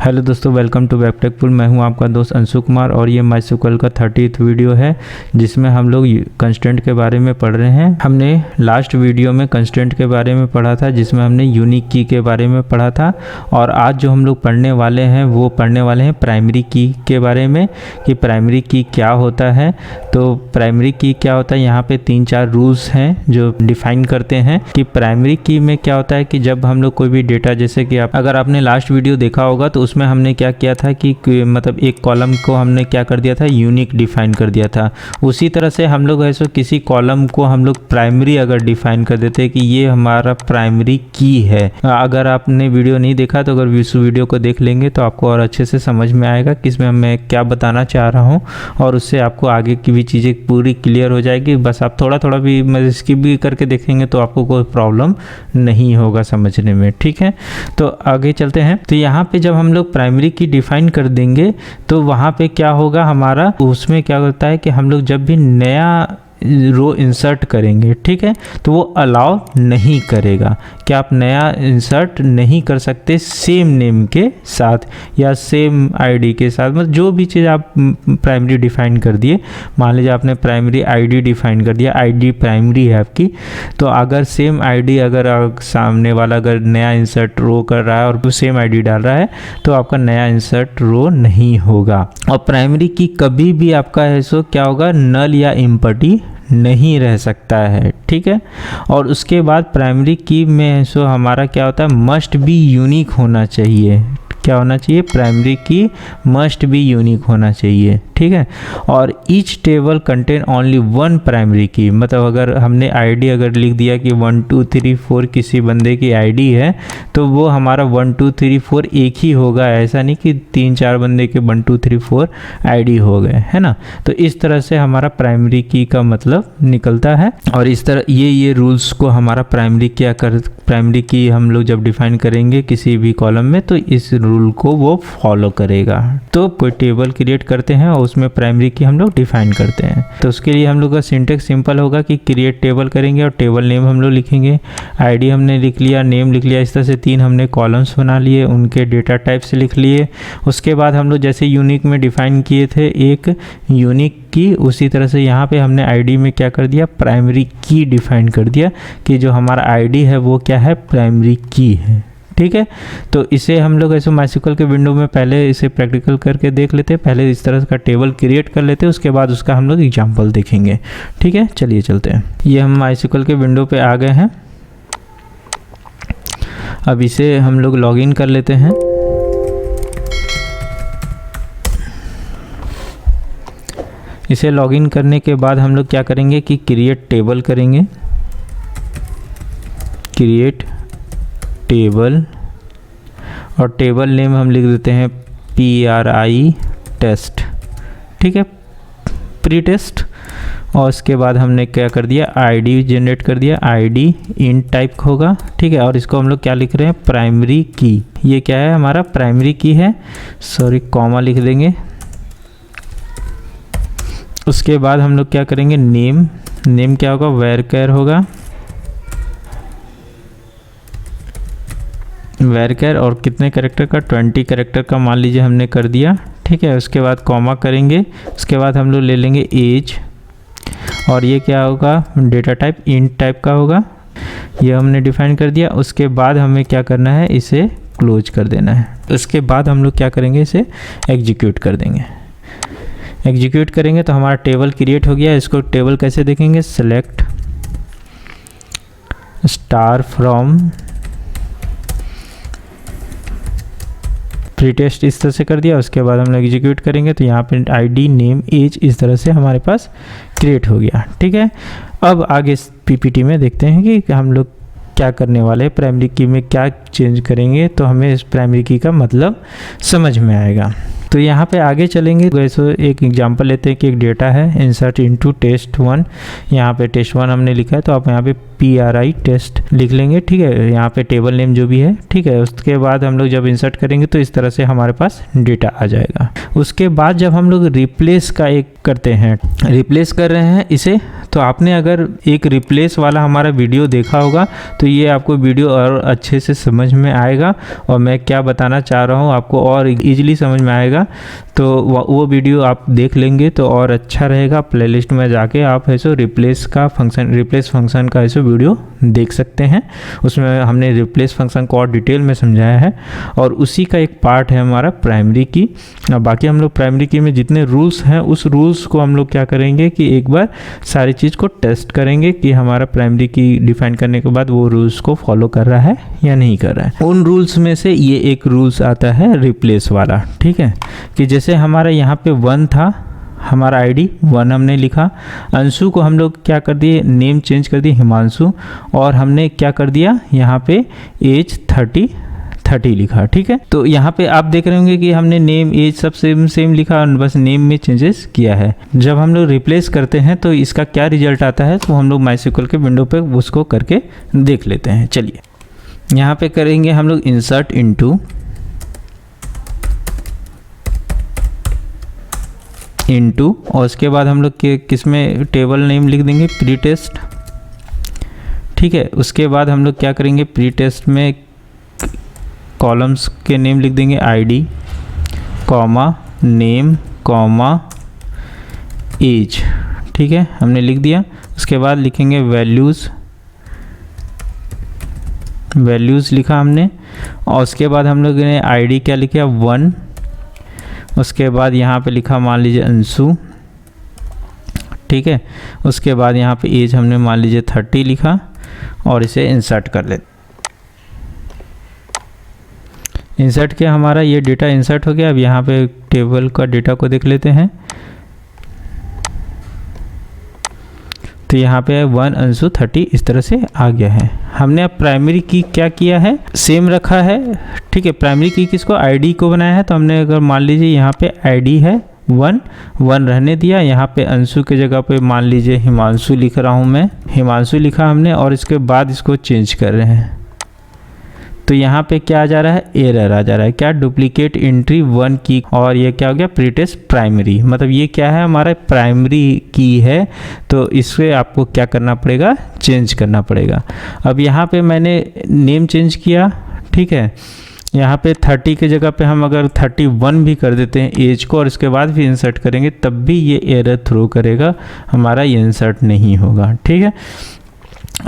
Hello दोस्तों, welcome to वेबटेकपुल। मैं हूं आपका दोस्त अंशु कुमार और ये माइस्क्ल का 30th वीडियो है जिसमें हम लोग कंस्टेंट के बारे में पढ़ रहे हैं। हमने लास्ट वीडियो में कंस्टेंट के बारे में पढ़ा था जिसमें हमने यूनिक की के बारे में पढ़ा था, और आज जो हम लोग पढ़ने वाले हैं वो पढ़ने वाले हैं प्राइमरी की के बारे में कि प्राइमरी की क्या होता है। तो प्राइमरी की क्या होता है, यहाँ पे 3-4 रूल्स हैं जो डिफाइन करते हैं कि प्राइमरी की में क्या होता है कि जब हम लोग कोई भी डेटा, जैसे कि अगर आपने लास्ट वीडियो देखा होगा तो उसमें हमने क्या किया था कि मतलब एक कॉलम को हमने क्या कर दिया था, यूनिक डिफाइन कर दिया था। उसी तरह से हम लोग ऐसे किसी कॉलम को हम लोग प्राइमरी अगर डिफाइन कर देते हैं कि ये हमारा प्राइमरी की है। अगर आपने वीडियो नहीं देखा तो अगर इस वीडियो को देख लेंगे तो आपको और अच्छे से समझ में आएगा कि इसमें मैं क्या बताना चाह रहा हूँ, और उससे आपको आगे की भी चीज़ें पूरी क्लियर हो जाएगी। बस आप थोड़ा थोड़ा भी स्किप भी करके देखेंगे तो आपको कोई प्रॉब्लम नहीं होगा समझने में, ठीक है। तो आगे चलते हैं। तो यहाँ पे जब हम लोग प्राइमरी की डिफाइन कर देंगे तो वहाँ पे क्या होगा हमारा, उसमें क्या होता है कि हम लोग जब भी नया रो इंसर्ट करेंगे, ठीक है, तो वो अलाउ नहीं करेगा कि आप नया इंसर्ट नहीं कर सकते सेम नेम के साथ या सेम आईडी के साथ। मतलब जो भी चीज़ आप प्राइमरी डिफाइन कर दिए, मान लीजिए आपने प्राइमरी आईडी डिफाइन कर दिया, आईडी प्राइमरी है आपकी, तो अगर सेम आईडी अगर सामने वाला अगर नया इंसर्ट रो कर रहा है और वो सेम आईडी डाल रहा है तो आपका नया इंसर्ट रो नहीं होगा। और प्राइमरी की कभी भी आपका है सो क्या होगा, नल या एम्प्टी नहीं रह सकता है, ठीक है। और उसके बाद प्राइमरी की में सो हमारा क्या होता है, मस्ट बी यूनिक होना चाहिए। क्या होना चाहिए, प्राइमरी की मस्ट बी यूनिक होना चाहिए, ठीक है। और each table contain only one primary की, मतलब अगर हमने आईडी अगर लिख दिया कि 1 2 3 4 किसी बंदे की आईडी है तो वो हमारा 1 2 3 4 एक ही होगा, ऐसा नहीं कि 3-4 बंदे के 1 2 3 4 आईडी हो गए, है ना। तो इस तरह से हमारा प्राइमरी की का मतलब निकलता है। और इस तरह ये रूल्स को हमारा प्राइमरी की हम लोग जब डिफाइन करेंगे किसी भी कॉलम में तो इस रूल को वो फॉलो करेगा। तो कोई टेबल क्रिएट करते हैं और उसमें प्राइमरी की हम लोग डिफाइन करते हैं। तो उसके लिए हम लोग का सिंटेक्स सिंपल होगा कि क्रिएट टेबल करेंगे और टेबल नेम हम लोग लिखेंगे, आईडी हमने लिख लिया, नेम लिख लिया। इस तरह से 3 हमने कॉलम्स बना लिए, उनके डेटा टाइप से लिख लिए। उसके बाद हम लोग जैसे यूनिक में डिफाइन किए थे एक यूनिक की, उसी तरह से यहाँ पे हमने आईडी में क्या कर दिया, प्राइमरी की डिफाइन कर दिया कि जो हमारा आईडी है वो क्या है, प्राइमरी की है, ठीक है। तो इसे हम लोग ऐसे माइस्क्ल के विंडो में पहले इसे प्रैक्टिकल करके देख लेते हैं। पहले इस तरह का टेबल क्रिएट कर लेते हैं, उसके बाद उसका हम लोग एग्जांपल देखेंगे, ठीक है। चलिए चलते हैं। ये हम माइस्क्ल के विंडो पे आ गए हैं। अब इसे हम लोग लॉगिन कर लेते हैं। इसे लॉगिन करने के बाद हम लोग क्या करेंगे कि क्रिएट टेबल करेंगे, क्रिएट टेबल, और टेबल नेम हम लिख देते हैं PRI टेस्ट, ठीक है, प्री टेस्ट। और उसके बाद हमने क्या कर दिया, आईडी जनरेट कर दिया, आईडी इन टाइप होगा, ठीक है। और इसको हम लोग क्या लिख रहे हैं, प्राइमरी की। ये क्या है, हमारा प्राइमरी की है, सॉरी कॉमा लिख देंगे। उसके बाद हम लोग क्या करेंगे, नेम क्या होगा, वेरकेर होगा, वेरकेर। और कितने कैरेक्टर का, 20 कैरेक्टर का मान लीजिए हमने कर दिया, ठीक है। उसके बाद कॉमा करेंगे, उसके बाद हम लोग ले लेंगे एज, और ये क्या होगा, डेटा टाइप इंट टाइप का होगा, ये हमने डिफाइन कर दिया। उसके बाद हमें क्या करना है, इसे क्लोज कर देना है। उसके बाद हम लोग क्या करेंगे, इसे एग्जीक्यूट कर देंगे। एग्जीक्यूट करेंगे तो हमारा टेबल क्रिएट हो गया। इसको टेबल कैसे देखेंगे, select star from pre test, इस तरह से कर दिया। उसके बाद हम लोग एग्जीक्यूट करेंगे तो यहाँ पे आईडी नेम एज इस तरह से हमारे पास क्रिएट हो गया, ठीक है। अब आगे पीपीटी में देखते हैं कि हम लोग क्या करने वाले हैं, प्राइमरी की में क्या चेंज करेंगे तो हमें इस प्राइमरी की का मतलब समझ में आएगा। तो यहाँ पे आगे चलेंगे, वैसे एक एग्जांपल लेते हैं कि एक डेटा है इंसर्ट इनटू टेस्ट 1, यहाँ पे टेस्ट 1 हमने लिखा है तो आप यहाँ पे PRI टेस्ट लिख लेंगे, ठीक है, यहाँ पे टेबल नेम जो भी है, ठीक है। उसके बाद हम लोग जब इंसर्ट करेंगे तो इस तरह से हमारे पास डेटा आ जाएगा। उसके बाद जब हम लोग रिप्लेस का एक करते हैं, रिप्लेस कर रहे हैं इसे, तो आपने अगर एक रिप्लेस वाला हमारा वीडियो देखा होगा तो ये आपको वीडियो और अच्छे से समझ में आएगा और मैं क्या बताना चाह रहा हूँ आपको और इजीली समझ में आएगा। तो वो वीडियो आप देख लेंगे तो और अच्छा रहेगा। प्लेलिस्ट में जाके आप ऐसे रिप्लेस फंक्शन का ऐसे वीडियो देख सकते हैं। उसमें हमने रिप्लेस फंक्शन को और डिटेल में समझाया है और उसी का एक पार्ट है हमारा प्राइमरी की। बाकी हम लोग प्राइमरी की में जितने रूल्स हैं उस रूल्स को हम लोग क्या करेंगे कि एक बार सारी चीज़ को टेस्ट करेंगे कि हमारा प्राइमरी की डिफाइन करने के बाद वो रूल्स को फॉलो कर रहा है या नहीं कर रहा है। उन रूल्स में से ये एक रूल्स आता है रिप्लेस वाला, ठीक है, कि जैसे हमारा यहाँ पे 1 था, हमारा आईडी 1 हमने लिखा, अंशु को हम लोग क्या कर दिए, नेम चेंज कर दिए हिमांशु, और हमने क्या कर दिया यहाँ पे एज 30 लिखा, ठीक है। तो यहाँ पे आप देख रहे होंगे कि हमने नेम एज सब सेम लिखा और बस नेम में चेंजेस किया है। जब हम लोग रिप्लेस करते हैं तो इसका क्या रिजल्ट आता है तो हम लोग MySQL के विंडो पे उसको करके देख लेते हैं। चलिए यहाँ पे करेंगे हम लोग इंसर्ट इनटू और उसके बाद हम लोग किस में टेबल नेम लिख देंगे प्री टेस्ट, ठीक है। उसके बाद हम लोग क्या करेंगे, प्री टेस्ट में कॉलम्स के नेम लिख देंगे ID comma name comma age, ठीक है, हमने लिख दिया। उसके बाद लिखेंगे वैल्यूज़ लिखा हमने, और उसके बाद हम लोग ने आईडी क्या लिखा 1, उसके बाद यहाँ पे लिखा मान लीजिए अंशु, ठीक है। उसके बाद यहाँ पे एज हमने मान लीजिए 30 लिखा और इसे इंसर्ट कर लेते। इंसर्ट किया, हमारा ये डेटा इंसर्ट हो गया। अब यहाँ पे टेबल का डेटा को देख लेते हैं। तो यहाँ पे 1 अंशु 30 इस तरह से आ गया है। हमने अब प्राइमरी की क्या किया है, सेम रखा है, ठीक है। प्राइमरी की किसको, आईडी को बनाया है। तो हमने अगर मान लीजिए यहाँ पे आईडी है 1 रहने दिया, यहाँ पे अंशु के जगह पे मान लीजिए हिमांशु लिख रहा हूँ मैं, हिमांशु लिखा हमने, और इसके बाद इसको चेंज कर रहे हैं। तो यहाँ पे क्या आ जा रहा है, एरर आ जा रहा है, क्या, डुप्लीकेट एंट्री 1 की, और ये क्या हो गया प्रीटेस्ट प्राइमरी, मतलब ये क्या है हमारा प्राइमरी की है। तो इससे आपको क्या करना पड़ेगा, चेंज करना पड़ेगा। अब यहाँ पे मैंने नेम चेंज किया, ठीक है। यहाँ पे 30 के जगह पे हम अगर 31 भी कर देते हैं एज को और इसके बाद भी इंसर्ट करेंगे तब भी ये एरर थ्रो करेगा, हमारा ये इंसर्ट नहीं होगा, ठीक है।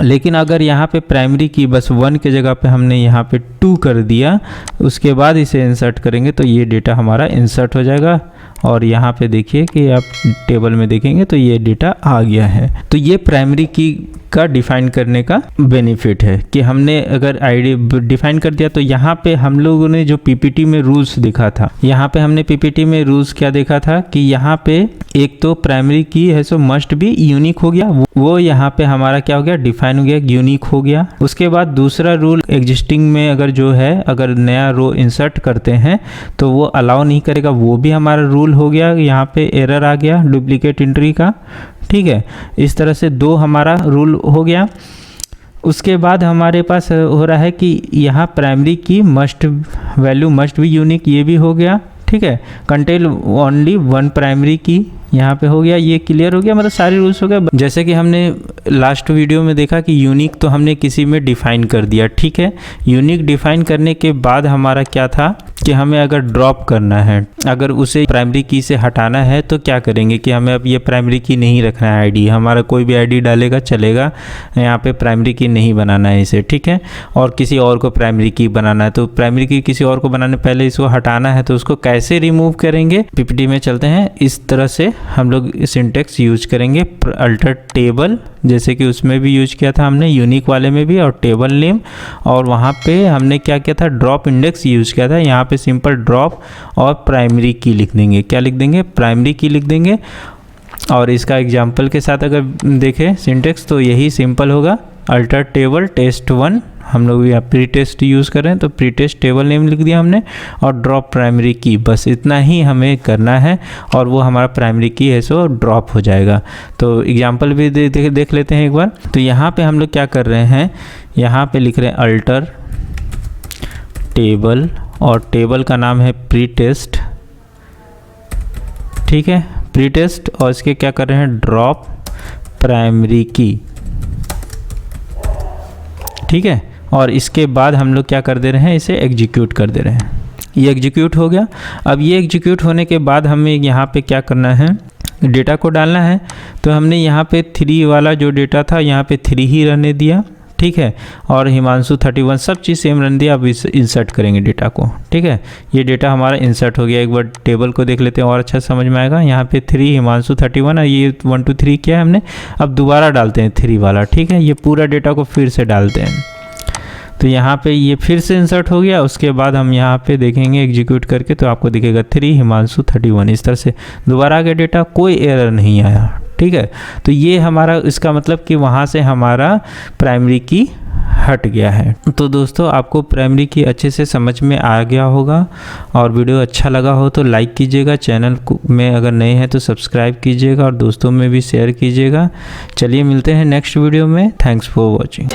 लेकिन अगर यहाँ पे प्राइमरी की बस 1 के जगह पे हमने यहाँ पे 2 कर दिया, उसके बाद इसे इंसर्ट करेंगे तो ये डेटा हमारा इंसर्ट हो जाएगा। और यहाँ पे देखिए कि आप टेबल में देखेंगे तो ये डेटा आ गया है। तो ये प्राइमरी की का डिफाइन करने का बेनिफिट है कि हमने अगर आईडी डिफाइन कर दिया। तो यहाँ पे हम लोगों ने जो पीपीटी में रूल्स देखा था, यहाँ पे हमने पीपीटी में रूल्स क्या देखा था कि यहाँ पे एक तो प्राइमरी की है सो मस्ट बी यूनिक हो गया, वो यहाँ पे हमारा क्या हो गया, डिफाइन हो गया, यूनिक हो गया। उसके बाद दूसरा रूल एग्जिस्टिंग में अगर जो है अगर नया रो इंसर्ट करते हैं तो वो अलाउ नहीं करेगा, वो भी हमारा रूल हो गया। यहाँ पे एरर आ गया डुप्लीकेट एंट्री का, ठीक है। इस तरह से 2 हमारा रूल हो गया। उसके बाद हमारे पास हो रहा है कि यहाँ प्राइमरी की वैल्यू मस्ट बी यूनिक, ये भी हो गया, ठीक है। कंटेन ओनली 1 प्राइमरी की यहाँ पे हो गया, ये क्लियर हो गया, मतलब सारे रूल्स हो गए। जैसे कि हमने लास्ट वीडियो में देखा कि यूनिक तो हमने किसी में डिफाइन कर दिया, ठीक है। यूनिक डिफाइन करने के बाद हमारा क्या था कि हमें अगर ड्रॉप करना है, अगर उसे प्राइमरी की से हटाना है तो क्या करेंगे कि हमें अब ये प्राइमरी की नहीं रखना है आईडी, हमारा कोई भी आईडी डालेगा चलेगा, यहाँ पे प्राइमरी की नहीं बनाना है इसे, ठीक है। और किसी और को प्राइमरी की बनाना है, तो प्राइमरी की किसी और को बनाने पहले इसको हटाना है, तो उसको कैसे रिमूव करेंगे, पीपीटी में चलते हैं। इस तरह से हम लोग सिंटेक्स यूज करेंगे, अल्टर टेबल जैसे कि उसमें भी यूज किया था हमने, यूनिक वाले में भी, और टेबल नेम, और वहाँ पे हमने क्या किया था, ड्रॉप इंडेक्स यूज किया था। यहाँ पे सिंपल ड्रॉप और प्राइमरी की लिख देंगे, क्या लिख देंगे, प्राइमरी की लिख देंगे। और इसका एग्जांपल के साथ अगर देखें सिंटेक्स तो यही सिंपल होगा, अल्टर टेबल test1 हम लोग यहाँ प्री टेस्ट यूज़ कर रहे हैं तो प्री टेस्ट टेबल नेम लिख दिया हमने और ड्रॉप प्राइमरी की, बस इतना ही हमें करना है और वो हमारा प्राइमरी की है सो ड्रॉप हो जाएगा। तो एग्जांपल भी देख लेते हैं एक बार। तो यहाँ पे हम लोग क्या कर रहे हैं, यहाँ पे लिख रहे हैं अल्टर टेबल और टेबल का नाम है प्री टेस्ट, ठीक है, प्री टेस्ट, और इसके क्या कर रहे हैं ड्रॉप प्राइमरी की, ठीक है। और इसके बाद हम लोग क्या कर दे रहे हैं, इसे एग्जीक्यूट कर दे रहे हैं। ये एग्जीक्यूट हो गया। अब ये एग्जीक्यूट होने के बाद हमें यहाँ पे क्या करना है, डेटा को डालना है। तो हमने यहाँ पे 3 वाला जो डेटा था यहाँ पे 3 ही रहने दिया, ठीक है, और हिमांशु 31 सब चीज़ सेम रहने दिया। अब इस इंसर्ट करेंगे डेटा को, ठीक है। ये डेटा हमारा इंसर्ट हो गया। एक बार टेबल को देख लेते हैं और अच्छा समझ में आएगा। यहाँ पे 3 हिमांशु 31 और ये 1 2 3 किया है हमने। अब दोबारा डालते हैं 3 वाला, ठीक है। ये पूरा डेटा को फिर से डालते हैं। तो यहाँ पे ये फिर से इंसर्ट हो गया। उसके बाद हम यहाँ पे देखेंगे एग्जीक्यूट करके तो आपको दिखेगा 3 हिमांशु 31। इस तरह से दोबारा आ गया डेटा, कोई एरर नहीं आया, ठीक है। तो ये हमारा, इसका मतलब कि वहाँ से हमारा प्राइमरी की हट गया है। तो दोस्तों आपको प्राइमरी की अच्छे से समझ में आ गया होगा और वीडियो अच्छा लगा हो तो लाइक कीजिएगा, चैनल में अगर नए हैं तो सब्सक्राइब कीजिएगा और दोस्तों में भी शेयर कीजिएगा। चलिए मिलते हैं नेक्स्ट वीडियो में। Thanks for watching.